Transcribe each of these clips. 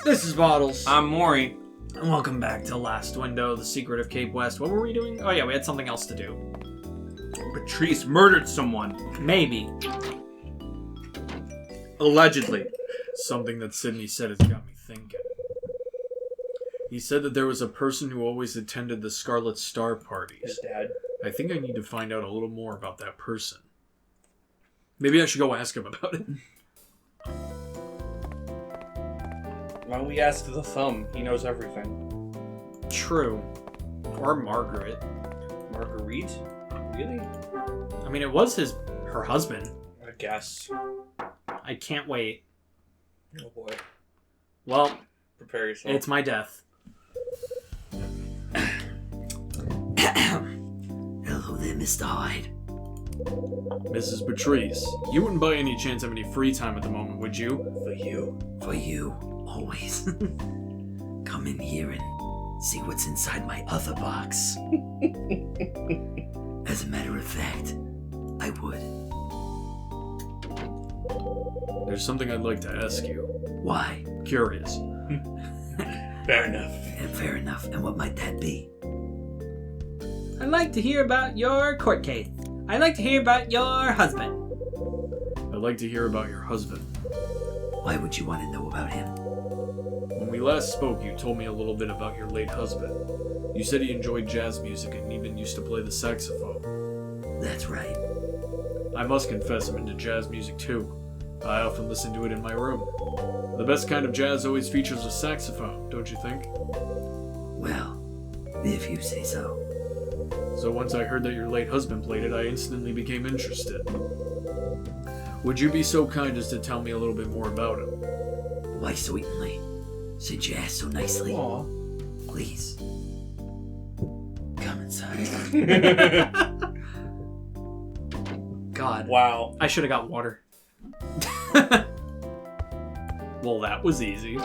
This is Bottles. I'm Mori. And welcome back to Last Window, The Secret of Cape West. What were we doing? Oh yeah, we had something else to do. Patrice murdered someone. Maybe. Allegedly. Something that Sydney said has got me thinking. He said that there was a person who always attended the Scarlet Star parties. His dad. I think I need to find out a little more about that person. Maybe I should go ask him about it. Why don't we ask the thumb? He knows everything. True. Or Margaret. Marguerite? Really? I mean, it was her husband. I guess. I can't wait. Oh boy. Well, prepare yourself. It's my death. Hello there, Mr. Hyde. Mrs. Patrice, you wouldn't by any chance have any free time at the moment, would you? For you. For you, always. Come in here and see what's inside my other box. As a matter of fact, I would. There's something I'd like to ask you. Why? Curious. Fair enough. Yeah, fair enough. And what might that be? I'd like to hear about your court case. I'd like to hear about your husband. I'd like to hear about your husband. Why would you want to know about him? When we last spoke, you told me a little bit about your late husband. You said he enjoyed jazz music and even used to play the saxophone. That's right. I must confess I'm into jazz music too. I often listen to it in my room. The best kind of jazz always features a saxophone, don't you think? Well, if you say so. So once I heard that your late husband played it, I instantly became interested. Would you be so kind as to tell me a little bit more about him? Why, certainly. Since you asked so nicely. Aw. Please. Come inside. God. Wow. I should have got water. Well, that was easy.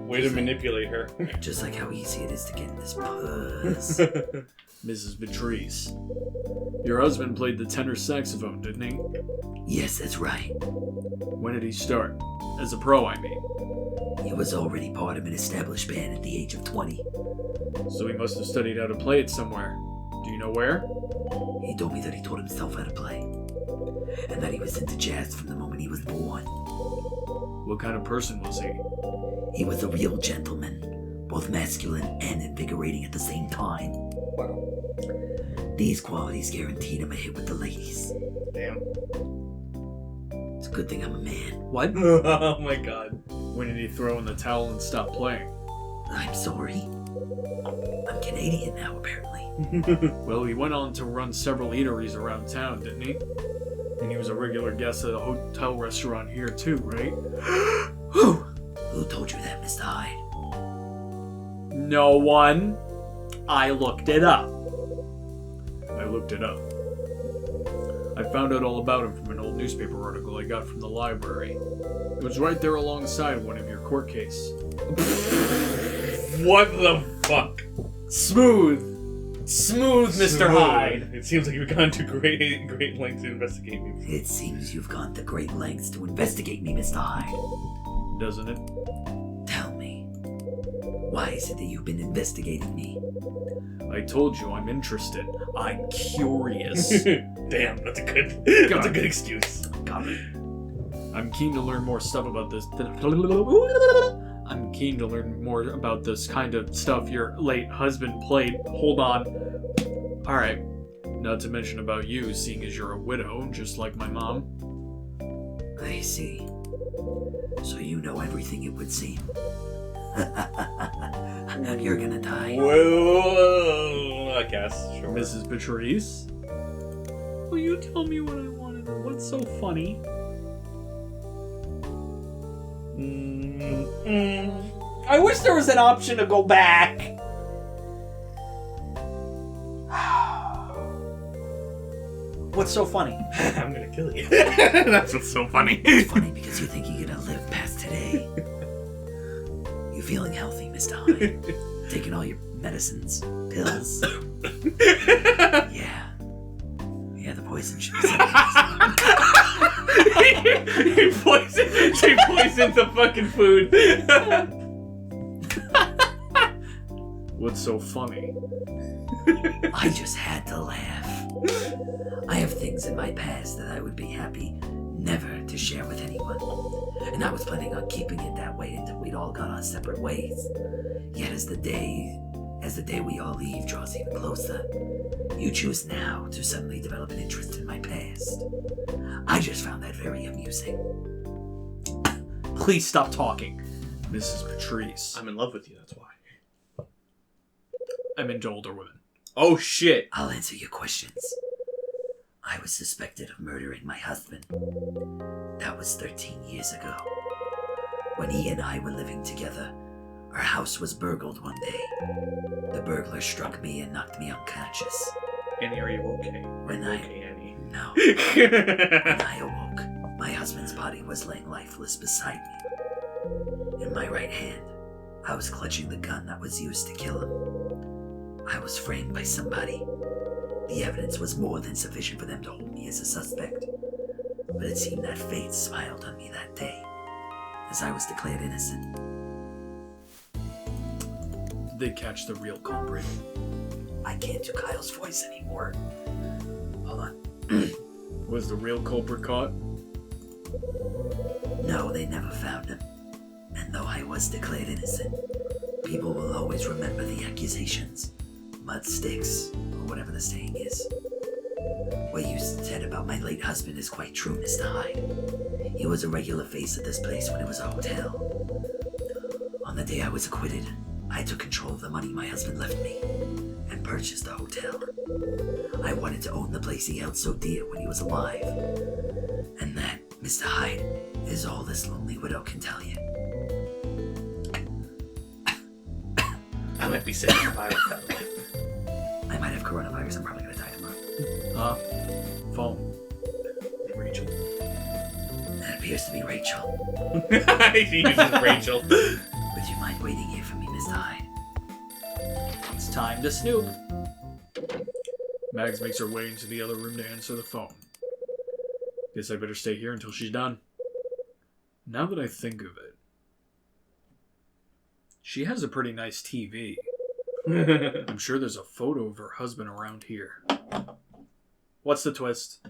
Way to manipulate her. Just like how easy it is to get in this puss. Mrs. Patrice. Your husband played the tenor saxophone, didn't he? Yes, that's right. When did he start? As a pro, I mean. He was already part of an established band at the age of 20. So he must have studied how to play it somewhere. Do you know where? He told me that he taught himself how to play. And that he was into jazz from the moment he was born. What kind of person was he? He was a real gentleman, both masculine and invigorating at the same time. Wow. These qualities guaranteed him a hit with the ladies. Damn. It's a good thing I'm a man. What? Oh my god. When did he throw in the towel and stop playing? I'm sorry. I'm Canadian now, apparently. Well, he went on to run several eateries around town, didn't he? And he was a regular guest at a hotel restaurant here too, right? Who told you that, Mr. Hyde? No one. I looked it up. I looked it up. I found out all about him from an old newspaper article I got from the library. It was right there alongside one of your court cases. What the fuck? Smooth, Mr. Hyde. It seems like you've gone to great lengths to investigate me. It seems you've gone to great lengths to investigate me, Mr. Hyde. Doesn't it? Tell me, why is it that you've been investigating me? I told you I'm interested. I'm curious. Damn, that's a good excuse. Got it. I'm keen to learn more stuff about this. I'm keen to learn more about this kind of stuff your late husband played. Hold on. Alright. Not to mention about you, seeing as you're a widow, just like my mom. I see. So you know everything, it would seem. You're gonna die. Well, I guess, sure. Mrs. Patrice? Will you tell me what I want to know? What's so funny? I wish there was an option to go back. What's so funny? I'm gonna kill you. That's what's so funny. It's funny because you think you're gonna live past today. You feeling healthy, Mr. Hyde? Taking all your medicines, pills. Yeah. Yeah, the poison should be He poisoned the fucking food. What's so funny? I just had to laugh. I have things in my past that I would be happy never to share with anyone. And I was planning on keeping it that way until we'd all gone our separate ways. Yet as the day we all leave draws even closer, you choose now to suddenly develop an interest in my past. I just found that very amusing. Please stop talking. Mrs. Patrice. I'm in love with you, that's why. I'm into older women. Oh shit. I'll answer your questions. I was suspected of murdering my husband. That was 13 years ago. When he and I were living together, our house was burgled one day. The burglar struck me and knocked me unconscious. Annie, are you okay? When Are I- you okay, Annie? No. When I awoke, my husband's body was laying lifeless beside me. In my right hand, I was clutching the gun that was used to kill him. I was framed by somebody. The evidence was more than sufficient for them to hold me as a suspect. But it seemed that fate smiled on me that day, as I was declared innocent. Did they catch the real culprit? I can't do Kyle's voice anymore. Hold on. Was the real culprit caught? No, they never found him. And though I was declared innocent, people will always remember the accusations. Mud sticks, or whatever the saying is. What you said about my late husband is quite true, Mr. Hyde. He was a regular face of this place when it was a hotel. On the day I was acquitted, I took control of the money my husband left me and purchased the hotel. I wanted to own the place he held so dear when he was alive. And that, Mr. Hyde, is all this lonely widow can tell you. I might be sick of violence that way. I might have coronavirus. I'm probably gonna die tomorrow. Phone. Rachel. That appears to be Rachel. He uses Rachel. Would you mind waiting here for me, Mr. Hyde? It's time to snoop. Mags makes her way into the other room to answer the phone. Guess I better stay here until she's done. Now that I think of it, she has a pretty nice TV. I'm sure there's a photo of her husband around here. What's the twist?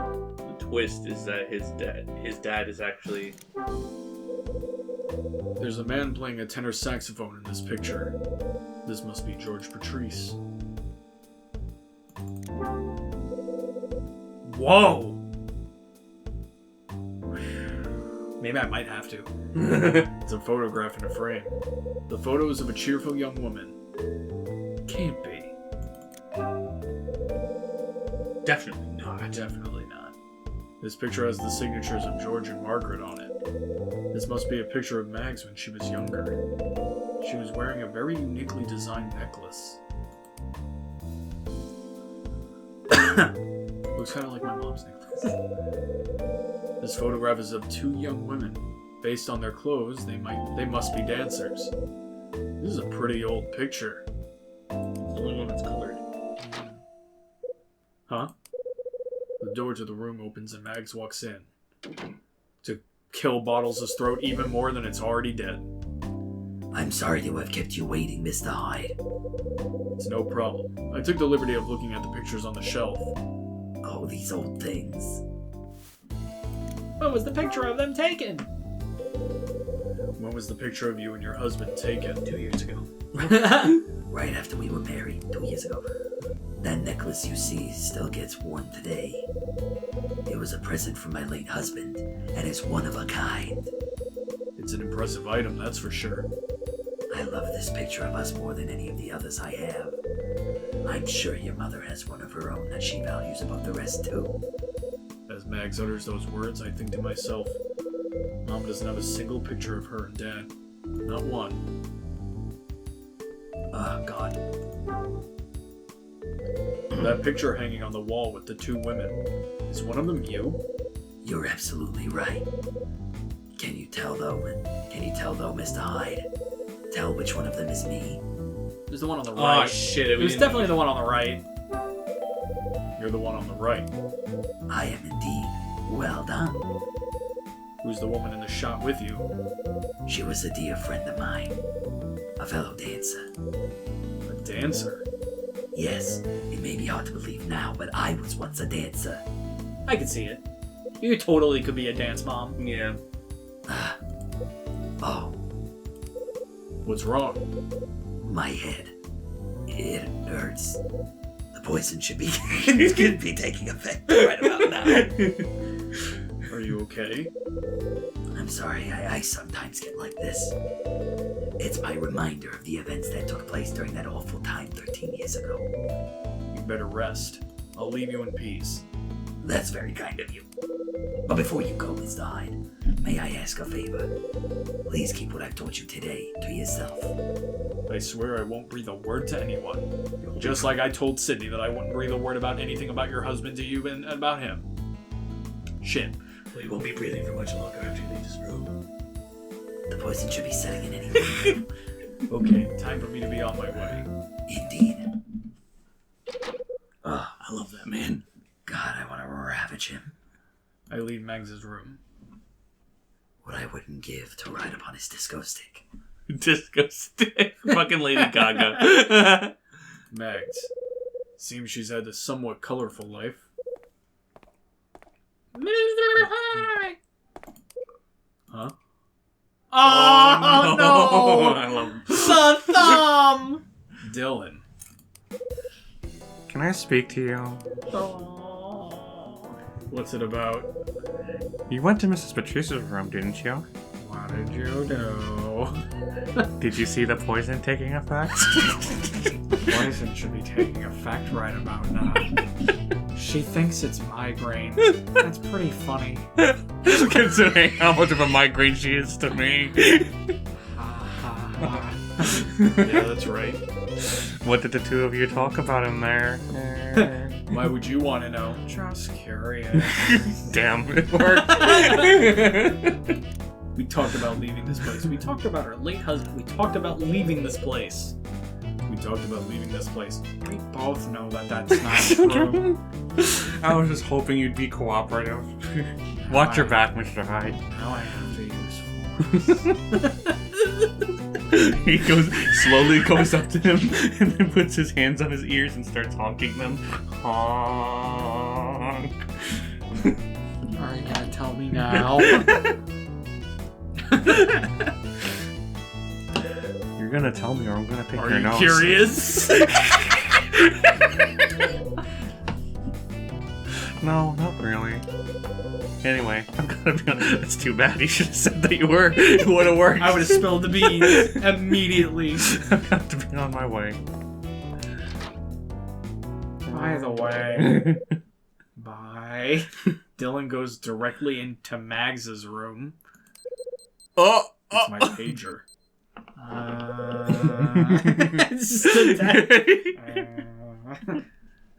The twist is that his dad is actually... There's a man playing a tenor saxophone in this picture. This must be George Patrice. Whoa! Maybe I might have to. It's a photograph in a frame. The photo is of a cheerful young woman. Can't be. Definitely not. Definitely not. This picture has the signatures of George and Margaret on it. This must be a picture of Mags when she was younger. She was wearing a very uniquely designed necklace. Looks kind of like my mom's necklace. This photograph is of two young women. Based on their clothes, they must be dancers. This is a pretty old picture. It's the only one that's colored. Huh? The door to the room opens and Mags walks in. To kill Bottles' throat even more than it's already dead. I'm sorry to have kept you waiting, Mr. Hyde. It's no problem. I took the liberty of looking at the pictures on the shelf. Oh, these old things. When was the picture of them taken? When was the picture of you and your husband taken? 2 years ago. Right after we were married, 2 years ago. That necklace you see still gets worn today. It was a present from my late husband, and it's one of a kind. It's an impressive item, that's for sure. I love this picture of us more than any of the others I have. I'm sure your mother has one of her own that she values above the rest, too. As Mags utters those words, I think to myself, Mom doesn't have a single picture of her and Dad. Not one. Oh, God. That picture hanging on the wall with the two women, is one of them you? You're absolutely right. Can you tell, though, Mr. Hyde? Tell which one of them is me? There's the one on the right. Oh shit! It was definitely the one on the right. You're the one on the right. I am indeed. Well done. Who's the woman in the shot with you? She was a dear friend of mine. A fellow dancer. A dancer? Yes, it may be hard to believe now, but I was once a dancer. I can see it. You totally could be a dance mom. Yeah. Oh, What's wrong? my head. It hurts. The poison should be taking effect right about now. Are you okay? I'm sorry, I sometimes get like this. It's my reminder of the events that took place during that awful time 13 years ago. You better rest. I'll leave you in peace. That's very kind of you. But before you go, Mr. Hyde, may I ask a favor? Please keep what I've taught you today to yourself. I swear I won't breathe a word to anyone. Just like I told Sydney that I wouldn't breathe a word about anything about your husband to you and about him. Shit. We won't be breathing for much longer after you leave this room. The poison should be setting in any moment. Okay, time for me to be on my way. Indeed. I love that man. God, I want to ravage him. I leave MAGS'S room. What I wouldn't give to ride upon his disco stick. Disco stick. Fucking Lady Gaga. Mags. Seems she's had a somewhat colorful life. Mr. Hyde! Huh? Oh, no! I love him. The thumb! Dylan. Can I speak to you? What's it about? You went to Mrs. Patrice's room, didn't you? What did you do? Did you see the poison taking effect? Poison should be taking effect right about now. She thinks it's migraine. That's pretty funny. Considering how much of a migraine she is to me. Yeah, that's right. What did the two of you talk about in there? Why would you want to know? Just curious. Damn, it worked. We talked about leaving this place. We talked about our late husband. We talked about leaving this place. We talked about leaving this place. We both know that that's not true. I was just hoping you'd be cooperative. Watch your back, Mr. Hyde. Now I have to use force. He slowly goes up to him and then puts his hands on his ears and starts honking them. Honk. Are you gonna tell me now? You're gonna tell me or I'm gonna pick Are your you nose. curious? No, not really. Anyway, I'm gonna be honest. That's too bad. You should have said that you were. It would have worked. I would have spilled the beans immediately. I've got to be on my way. By the way. Bye. Dylan goes directly into MAGS'S room. Oh! It's my pager.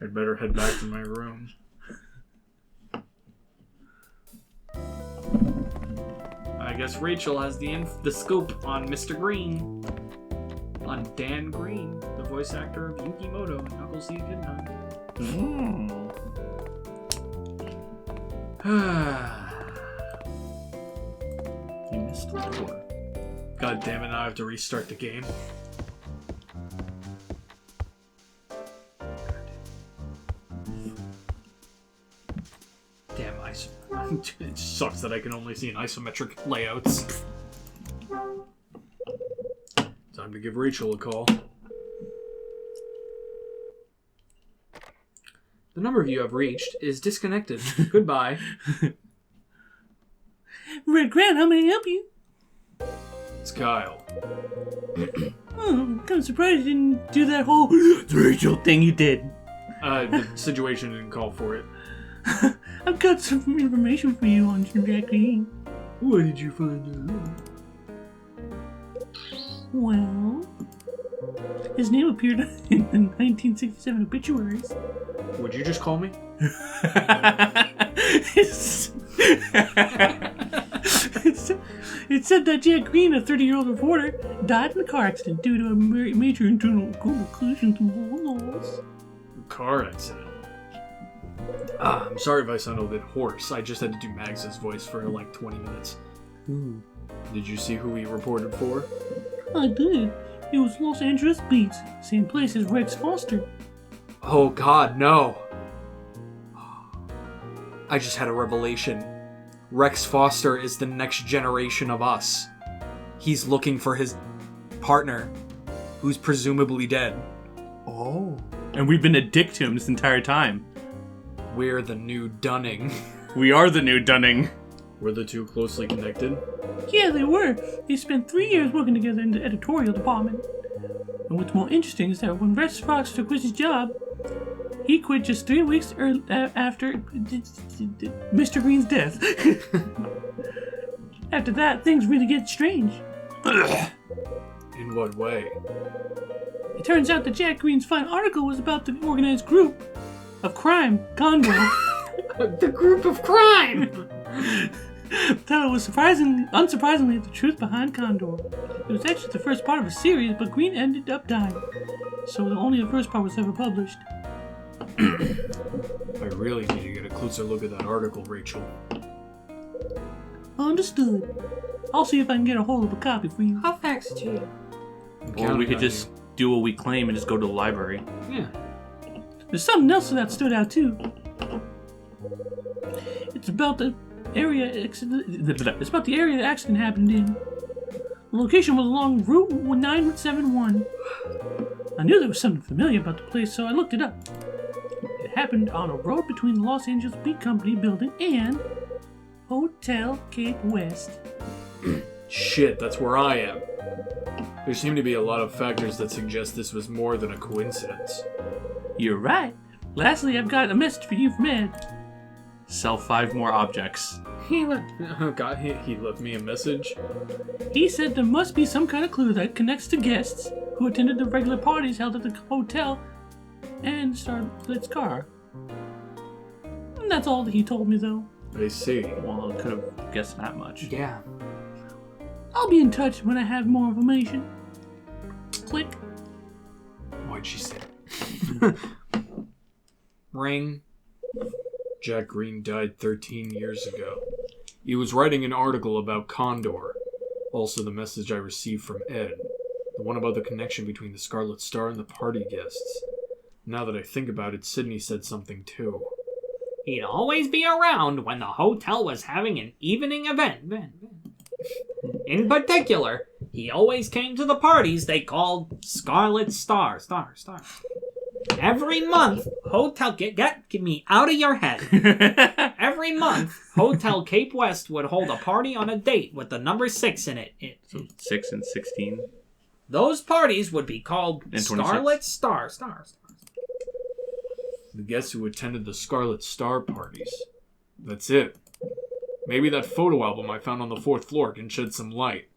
I'd better head back to my room. I guess Rachel has the scoop on Mr. Green. On Dan Green, the voice actor of Yukimoto and Knuckles the Echidna. You missed the door. God damn it, now I have to restart the game. Damn it sucks that I can only see in isometric layouts. Time to give Rachel a call. The number you have reached is disconnected. Goodbye. Red Grant, how may I help you? It's Kyle. Oh, I'm kind of surprised you didn't do that whole Rachel thing you did. The situation didn't call for it. I've got some information for you on Jack Green. What did you find out? Well, his name appeared in the 1967 obituaries. Would you just call me? It said that Jack Green, a 30-year-old reporter, died in a car accident due to a major internal global collision to walls. Car accident. I'm sorry if I sound a bit hoarse. I just had to do MAGS'S voice for like 20 minutes. Ooh. Did you see who he reported for? I did. It was Los Angeles Beats, same place as Rex Foster. Oh God, no. I just had a revelation. Rex Foster is the next generation of us. He's looking for his partner, who's presumably dead. Oh. And we've been a dick to him this entire time. We're the new Dunning. We are the new Dunning. Were the two closely connected? Yeah, they were. They spent 3 years working together in the editorial department. And what's more interesting is that when Rex Foster quit his job, he quit just 3 weeks after Mr. Green's death. After that, things really get strange. In what way? It turns out that Jack Green's fine article was about the organized group of crime, Condor. The group of crime! That was unsurprisingly the truth behind Condor. It was actually the first part of a series, but Green ended up dying. So only the first part was ever published. I really need to get a closer look at that article, Rachel. Understood. I'll see if I can get a hold of a copy for you. I'll fax it to you. Or we could just do what we claim and just go to the library. Yeah. There's something else that stood out too. It's about the area. It's about the area the accident happened in. The location was along Route 971. I knew there was something familiar about the place, so I looked it up. It happened on a road between the Los Angeles Beat Company building and Hotel Cape West. Shit, that's where I am. There seem to be a lot of factors that suggest this was more than a coincidence. You're right. Lastly, I've got a message for you from Ed. Sell 5 more objects. He left. Oh God, he left me a message. He said there must be some kind of clue that connects to guests who attended the regular parties held at the hotel and Starlet's car. And that's all that he told me, though. I see. Well, I could have guessed that much. Yeah. I'll be in touch when I have more information. Click. What'd she say? Ring. Jack Green died 13 years ago. He was writing an article about Condor. Also the message I received from Ed. The one about the connection between the Scarlet Star and the party guests. Now that I think about it, Sydney said something too. He'd always be around when the hotel was having an evening event. In particular, he always came to the parties they called Scarlet Star. Every month, get me out of your head. Every month, Hotel Cape West would hold a party on a date with the number 6 in it. So 6 and 16. Those parties would be called And 26. Scarlet Star. The guests who attended the Scarlet Star parties. That's it. Maybe that photo album I found on the 4th floor can shed some light.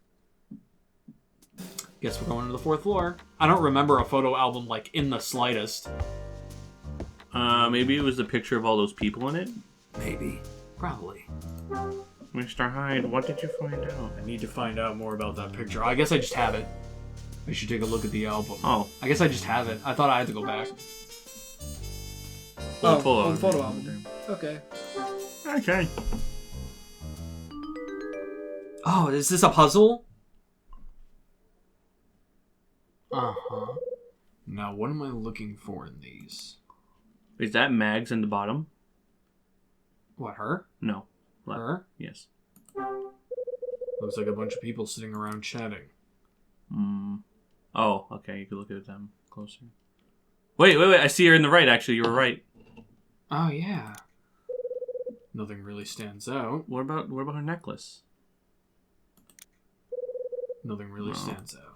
Guess we're going to the 4th floor. I don't remember a photo album like in the slightest. Maybe it was the picture of all those people in it? Maybe. Probably. Mr. Hyde, what did you find out? I need to find out more about that picture. I guess I just have it. I should take a look at the album. Oh. I guess I just have it. I thought I had to go back. Photo album. Okay. Okay. Oh, is this a puzzle? Uh-huh. Now, what am I looking for in these? Is that Mags in the bottom? What, her? No. Left. Her? Yes. Looks like a bunch of people sitting around chatting. Oh, okay. You could look at them closer. Wait. I see her in the right, actually. You were right. Oh, yeah. Nothing really stands out. What about her necklace? Nothing really stands out.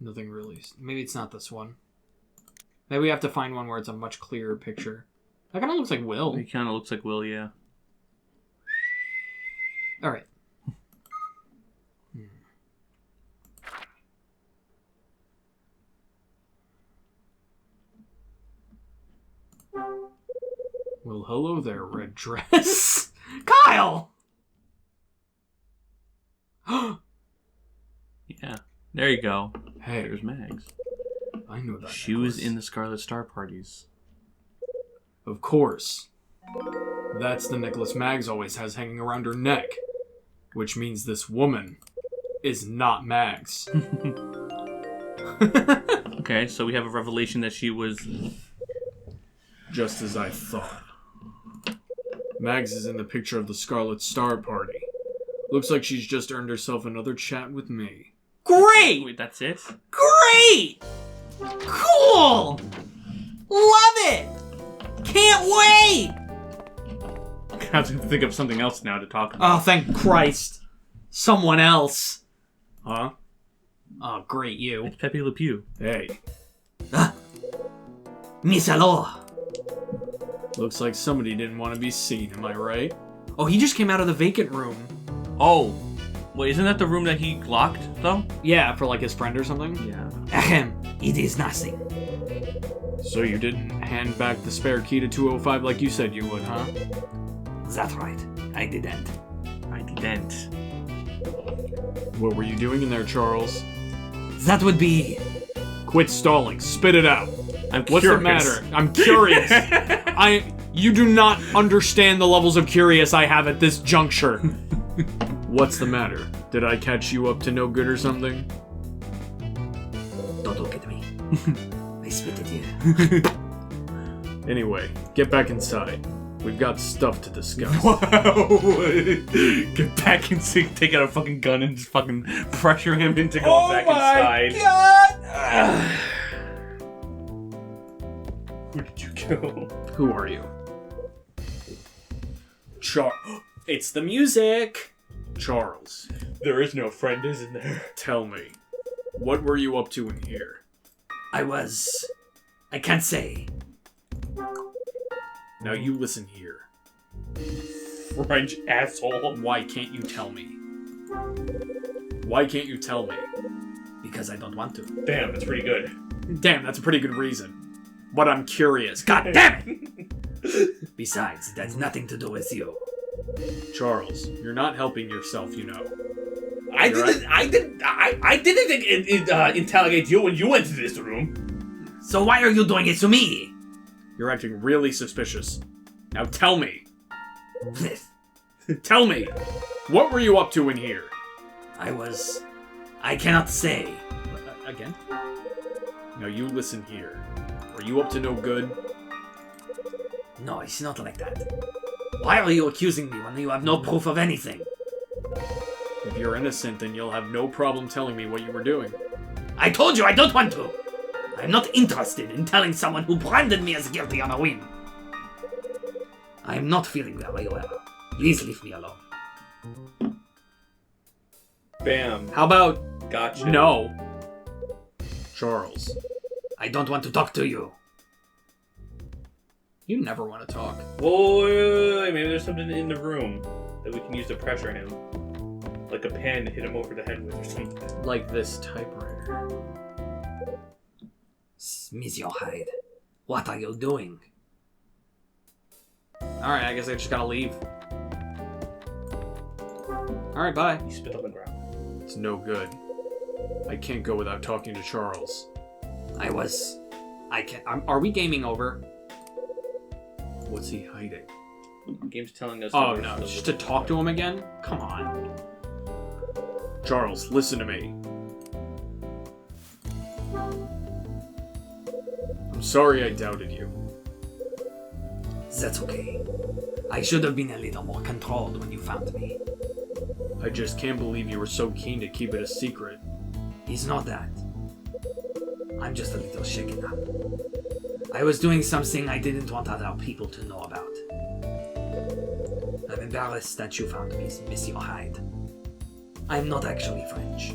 Nothing really... Maybe it's not this one. Maybe we have to find one where it's a much clearer picture. That kind of looks like Will. He kind of looks like Will, yeah. Alright. Well, hello there, red dress. Kyle! Yeah. There you go. Hey, There's Mags. I know that She was in the Scarlet Star parties. Of course. That's the necklace Mags always has hanging around her neck. Which means this woman is not Mags. Okay, so we have a revelation that she was... Just as I thought. Mags is in the picture of the Scarlet Star party. Looks like she's just earned herself another chat with me. Great! Wait, that's it? Great! Cool! Love it! Can't wait! I have to think of something else now to talk about. Oh, thank Christ. Someone else. Huh? Oh, great, you. It's Pepe Le Pew. Hey. Miss Alors. Looks like somebody didn't want to be seen, am I right? Oh, he just came out of the vacant room. Oh. Wait, isn't that the room that he locked, though? Yeah, for like his friend or something? Yeah. Ahem, it is nothing. So you didn't hand back the spare key to 205 like you said you would, huh? That's right, I didn't. I didn't. What were you doing in there, Charles? That would be... Quit stalling. Spit it out. I'm What's curious. the matter? I'm curious. You do not understand the levels of curious I have at this juncture. What's the matter? Did I catch you up to no good or something? Don't look at me. I spit at you. Anyway, get back inside. We've got stuff to discuss. Wow! Get back and take out a fucking gun and just fucking pressure him into going back inside. God! Where did you go? Who are you? It's the music. Charles. There is no friend, isn't there? Tell me. What were you up to in here? I can't say. Now you listen here. French asshole. Why can't you tell me? Why can't you tell me? Because I don't want to. Damn, that's pretty good. Damn, that's a pretty good reason. But I'm curious. God damn it! Besides, that's nothing to do with you. Charles, you're not helping yourself, you know. I didn't interrogate you when you went to this room. So why are you doing it to me? You're acting really suspicious. Now tell me. Tell me. What were you up to in here? I cannot say. Again? Now you listen here. Were you up to no good? No, it's not like that. Why are you accusing me when you have no proof of anything? If you're innocent, then you'll have no problem telling me what you were doing. I told you I don't want to. I'm not interested in telling someone who branded me as guilty on a whim. I am not feeling very well. Please leave me alone. Bam. How about Gotcha. no? Charles. I don't want to talk to you. You never want to talk. Whoa, wait, maybe there's something in the room that we can use to pressure him. Like a pen to hit him over the head with or something. Like this typewriter. Monsieur Hyde, what are you doing? Alright, I guess I just gotta leave. Alright, bye. He spit on the ground. It's no good. I can't go without talking to Charles. I can't. Are we gaming over? What's he hiding? The game's telling us. Oh no, just to talk to him again? Come on. Charles, listen to me. I'm sorry I doubted you. That's okay. I should have been a little more controlled when you found me. I just can't believe you were so keen to keep it a secret. It's not that. I'm just a little shaken up. I was doing something I didn't want other people to know about. I'm embarrassed that you found me, Monsieur Hyde. I'm not actually French.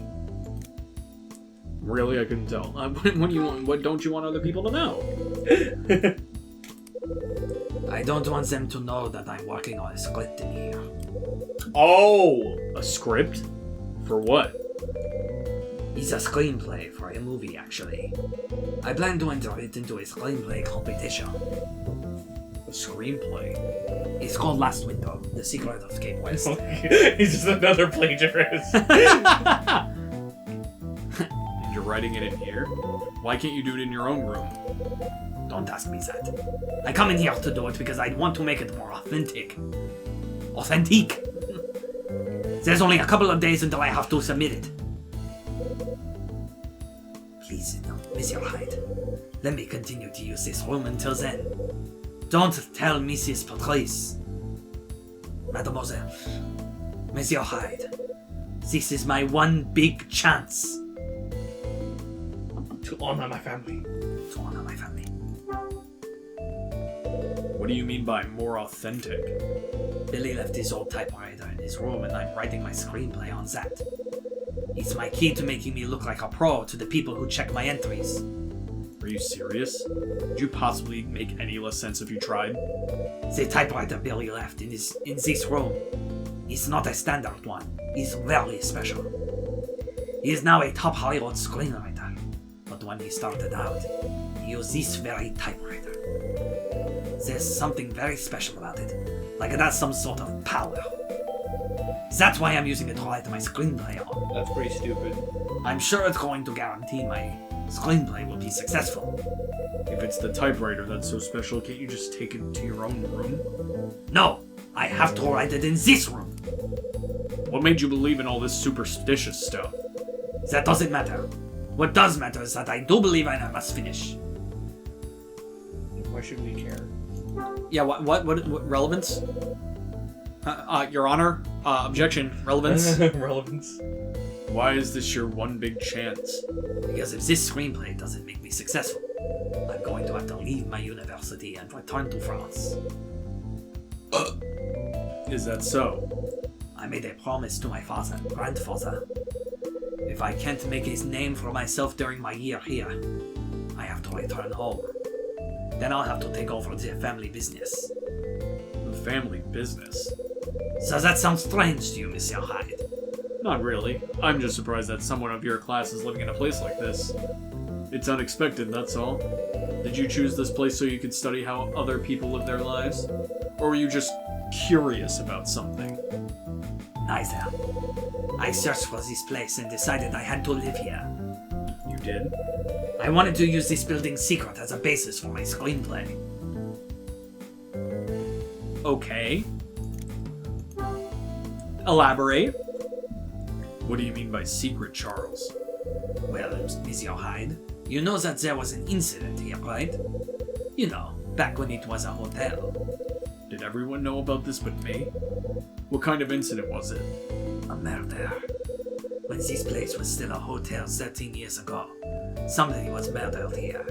Really, I couldn't tell. What do you want? What don't you want other people to know? I don't want them to know that I'm working on a script in here. Oh! A script? For what? It's a screenplay for a movie, actually. I plan to enter it into a screenplay competition. A screenplay? It's called Last Window, The Secret of Cape West. He's just another plagiarist. And you're writing it in here? Why can't you do it in your own room? Don't ask me that. I come in here to do it because I want to make it more authentic. Authentic! There's only a couple of days until I have to submit it. Please, no, Monsieur Hyde. Let me continue to use this room until then. Don't tell Mrs. Patrice. Mademoiselle. Monsieur Hyde. This is my one big chance. To honor my family. To honor my family. What do you mean by more authentic? Billy left his old typewriter in his room and I'm writing my screenplay on that. It's my key to making me look like a pro to the people who check my entries. Are you serious? Could you possibly make any less sense if you tried? The typewriter Billy left in this room is not a standard one. It's very special. He is now a top Hollywood screenwriter. But when he started out, he used this very typewriter. There's something very special about it. Like it has some sort of power. That's why I'm using it to write my screenplay on. That's pretty stupid. I'm sure it's going to guarantee my screenplay will be successful. If it's the typewriter that's so special, can't you just take it to your own room? No! I have to write it in this room! What made you believe in all this superstitious stuff? That doesn't matter. What does matter is that I do believe I must finish. Why should we care? Yeah, what relevance? Your Honor, objection, relevance. Relevance. Why is this your one big chance? Because if this screenplay doesn't make me successful, I'm going to have to leave my university and return to France. Is that so? I made a promise to my grandfather. If I can't make a name for myself during my year here, I have to return home. Then I'll have to take over the family business. The family business? So that sounds strange to you, Monsieur Hyde? Not really. I'm just surprised that someone of your class is living in a place like this. It's unexpected, that's all. Did you choose this place so you could study how other people live their lives? Or were you just curious about something? Neither. I searched for this place and decided I had to live here. You did? I wanted to use this building's secret as a basis for my screenplay. Okay. Elaborate. What do you mean by secret, Charles? Well, Monsieur Hyde, you know that there was an incident here, right? You know, back when it was a hotel. Did everyone know about this but me? What kind of incident was it? A murder. When this place was still a hotel 13 years ago, somebody was murdered here.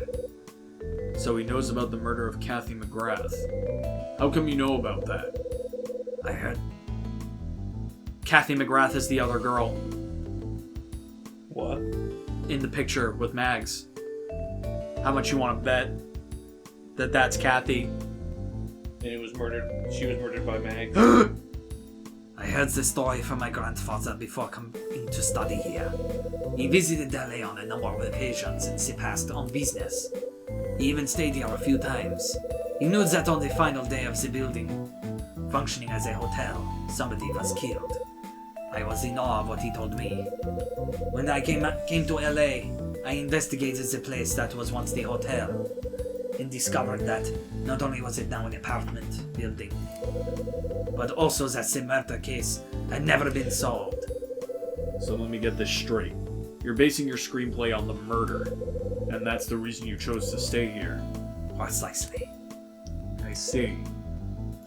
So he knows about the murder of Kathy McGrath. How come you know about that? I heard. Kathy McGrath is the other girl What? in the picture with Mags. How much you want to bet that that's Kathy? And it was murdered. She was murdered by Mag. I heard the story from my grandfather before coming to study here. He visited LA on a number of occasions and he passed on business. He even stayed here a few times. He knew that on the final day of the building, functioning as a hotel, somebody was killed. I was in awe of what he told me. When I came to LA, I investigated the place that was once the hotel and discovered that not only was it now an apartment building, but also that the murder case had never been solved. So let me get this straight. You're basing your screenplay on the murder, and that's the reason you chose to stay here. Precisely. I see.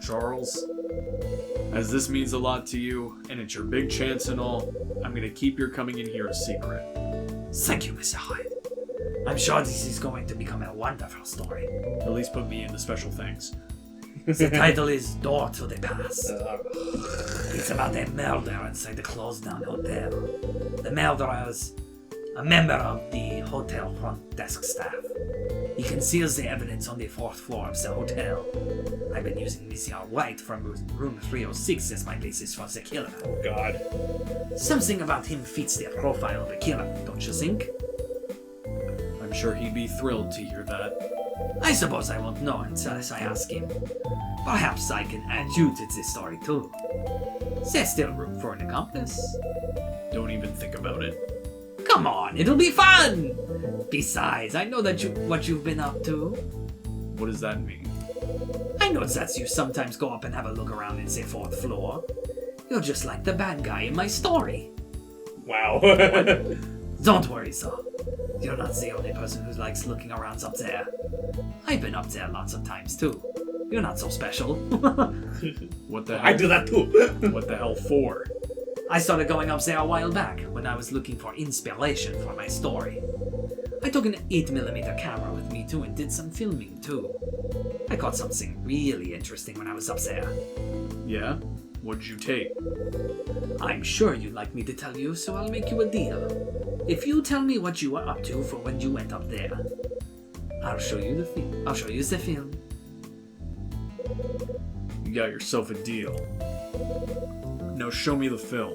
Charles, as this means a lot to you, and it's your big chance and all, I'm gonna keep your coming in here a secret. Thank you, Mr. Hyde. I'm sure this is going to become a wonderful story. At least put me in the special things. The title is Door to the Past. It's about a murder inside the closed-down hotel. The murderer is a member of the hotel front desk staff. He conceals the evidence on the 4th floor of the hotel. I've been using Monsieur White from room 306 as my basis for the killer. Oh God. Something about him fits the profile of a killer, don't you think? I'm sure he'd be thrilled to hear that. I suppose I won't know until I ask him. Perhaps I can add you to this story too. There's still room for an accomplice. Don't even think about it. Come on, it'll be fun! Besides, I know that what you've been up to. What does that mean? I know that you sometimes go up and have a look around in the 4th floor. You're just like the bad guy in my story. Wow. Don't worry, sir. You're not the only person who likes looking around up there. I've been up there lots of times, too. You're not so special. What the hell? I do that too. What the hell for? I started going up there a while back when I was looking for inspiration for my story. I took an 8mm camera with me too and did some filming too. I caught something really interesting when I was up there. Yeah? What'd you take? I'm sure you'd like me to tell you, so I'll make you a deal. If you tell me what you were up to for when you went up there, I'll show you the film. I'll show you the film. You got yourself a deal. Now show me the film.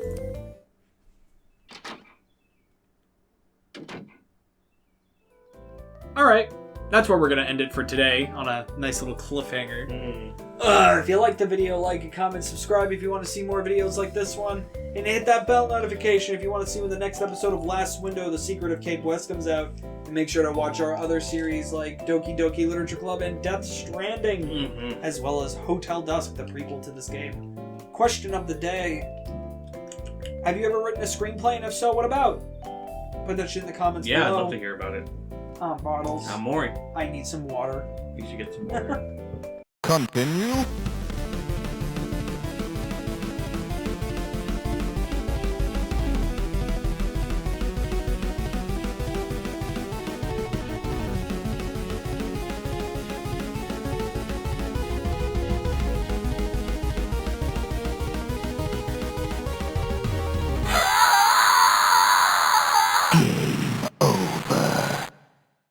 Alright, that's where we're gonna end it for today, on a nice little cliffhanger. If you liked the video, like and comment, subscribe if you want to see more videos like this one, and hit that bell notification if you want to see when the next episode of Last Window, The Secret of Cape West comes out. And make sure to watch our other series like Doki Doki Literature Club and Death Stranding, as well as Hotel Dusk, the prequel to this game. Question of the day. Have you ever written a screenplay, and if so, what about? Put that shit in the comments Yeah, I'd below. love to hear about it. Bottles. I'm Mori. I need some water. You should get some more. Continue.